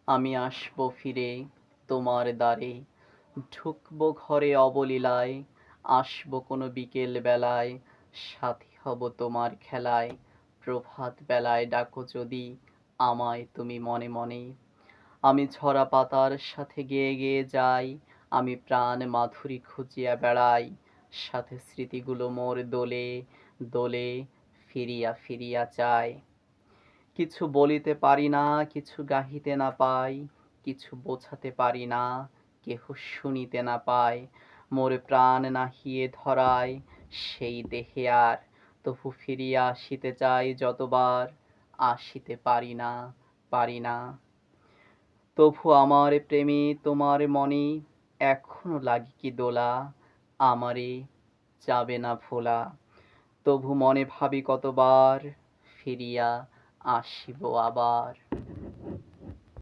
আমি আসবো ফিরে তোমার দ্বারে, ঢুকবো ঘরে অবলীলায়, আসবো কোনো বিকেল বেলায়, সাথী হব তোমার খেলায়, প্রভাত বেলায় ডাকো যদি আমায় তুমি মনে মনে। আমি ঝরা পাতার সাথে গেয়ে গেয়ে যাই, আমি প্রাণ মাধুরী খুঁজিয়া বেড়াই, সাথে স্মৃতিগুলো মোর দোলে দোলে ফিরিয়া ফিরিয়া চায়। কিছু বলিতে পারি না, কিছু গাহিতে না পাই, কিছু বোঝাতে পারি না, কেহ শুনিতে না পায়। মোর প্রাণ নাহিয়ে ধরায় সেই দেহে আর, তবু ফিরিয়া আসিতে চাই যতবার, আসিতে পারি না, পারি না। তবু আমার প্রেমে তোমার মনে এখনো লাগে কি দোলা, আমারে যাবে না ভোলা। তবু মনে ভাবি কতবার, ফিরিয়া আসিব আবার।